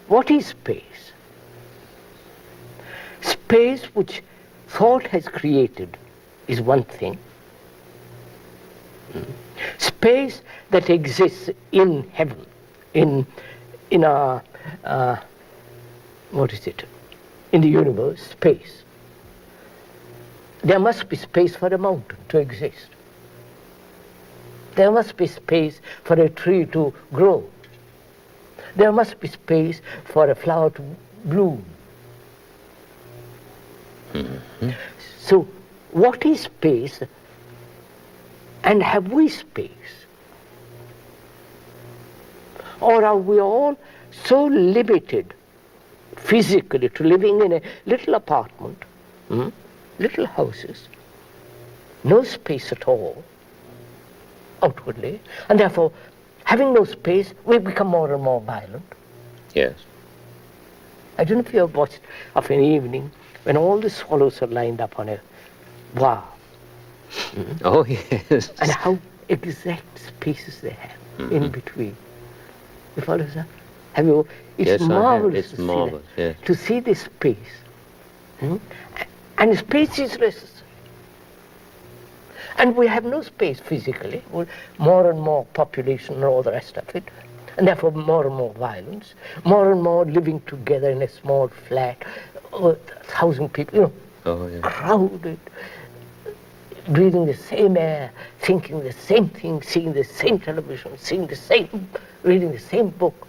what is space? Space which thought has created is one thing. Space that exists in heaven, in our, what is it? In the universe, space. There must be space for a mountain to exist. There must be space for a tree to grow. There must be space for a flower to bloom. Mm-hmm. So, what is space? And have we space? Or are we all so limited physically to living in a little apartment, little houses, no space at all outwardly, and therefore, having no space, we become more and more violent? Yes. I don't know if you have watched of an evening when all the swallows are lined up on a bar. Oh, yes. And how exact spaces they have in between. You follow, sir? Have you? It's yes, marvelous. It's marvelous, yes. To see this space. And space is necessary. And we have no space physically. More and more population and all the rest of it. And therefore more and more violence. More and more living together in a small flat. 1,000 people, crowded. Breathing the same air, thinking the same thing, seeing the same television, reading the same book,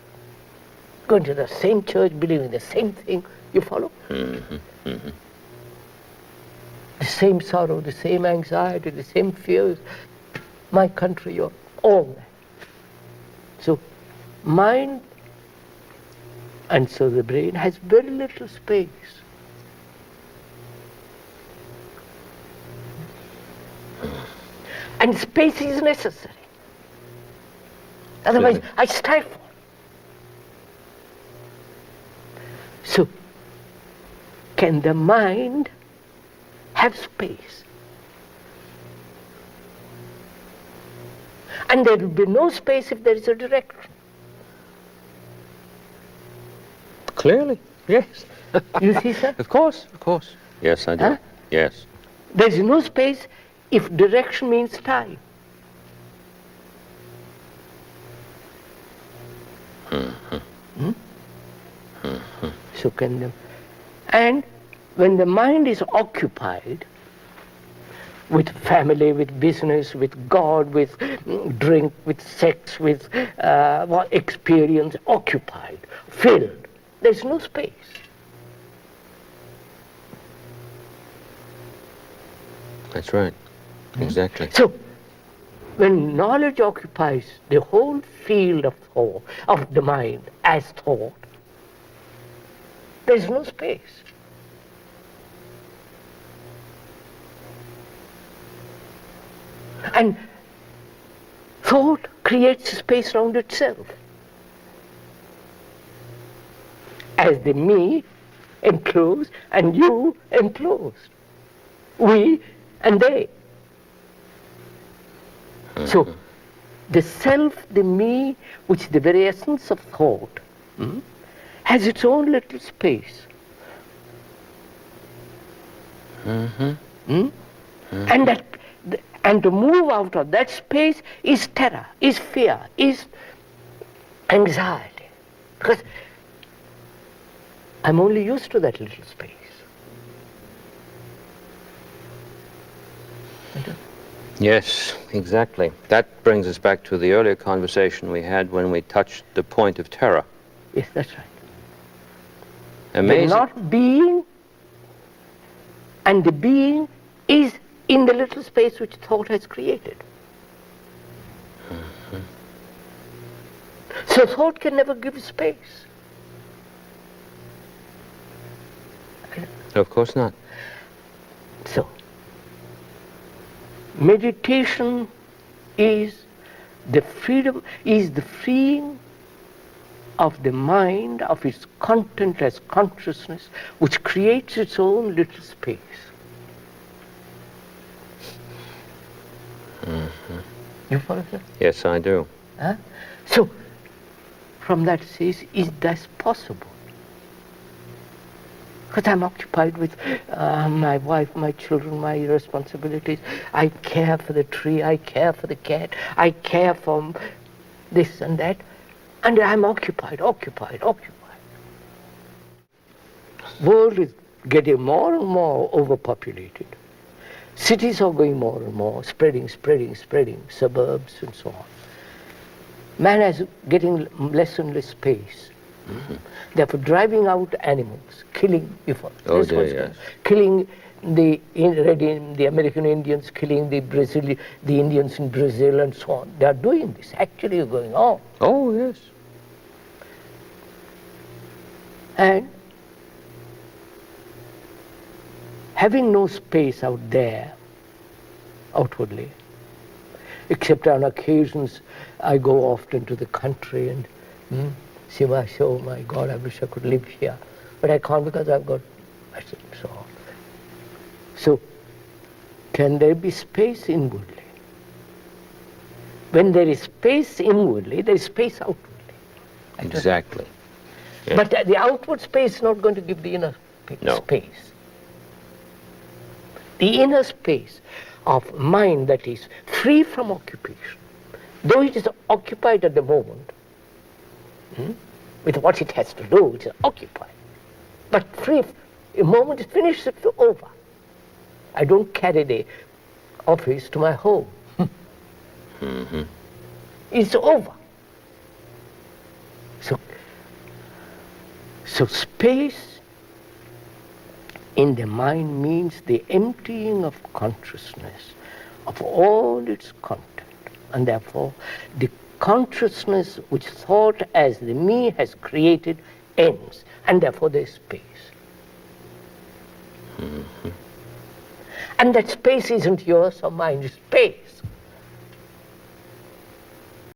going to the same church, believing the same thing. You follow? Mm-hmm. Mm-hmm. The same sorrow, the same anxiety, the same fears. My country, you're all that. So, mind and so the brain has very little space. And space is necessary. Otherwise, I stifle. So, can the mind have space? And there will be no space if there is a direction. Clearly, yes. You see, sir? Of course. Yes, I do. Huh? Yes. There is no space if direction means time. So can the, and when the mind is occupied with family, with business, with God, with drink, with sex, with experience, occupied, filled, there's no space. That's right. Exactly. So, when knowledge occupies the whole field of thought, of the mind as thought, there's no space. And thought creates space around itself. As the me enclosed and you enclosed. We and they. So, the self, the me, which is the very essence of thought, has its own little space. And to move out of that space is terror, is fear, is anxiety. Because I'm only used to that little space. Yes, exactly. That brings us back to the earlier conversation we had when we touched the point of terror. Yes, that's right. Amazing. The not being and the being is in the little space which thought has created. So thought can never give space. Of course not. So, meditation is the freedom, is the freeing of the mind, of its contentless consciousness, which creates its own little space. You follow that? Yes, I do. So, from that says, is that possible? Because I'm occupied with my wife, my children, my responsibilities. I care for the tree, I care for the cat, I care for this and that, and I'm occupied. World is getting more and more overpopulated. Cities are going more and more, spreading, suburbs and so on. Man is getting less and less space. Mm-hmm. Therefore, driving out animals, killing, killing the American Indians, killing the Indians in Brazil and so on. They are doing this, actually going on. Oh, yes. And having no space out there, outwardly, except on occasions I go often to the country and see oh my God, I wish I could live here. But I can't because I've got so on. So, can there be space inwardly? When there is space inwardly, there is space outwardly. Exactly. Yes. But the outward space is not going to give the inner space. The inner space of mind that is free from occupation, though it is occupied at the moment, with what it has to do, it is occupied. But free, the moment it finishes, it's over. I don't carry the office to my home. Mm-hmm. It's over. So space in the mind means the emptying of consciousness of all its content, and therefore the consciousness which thought as the me has created ends, and therefore there is space. Mm-hmm. And that space isn't yours or mine, it's space.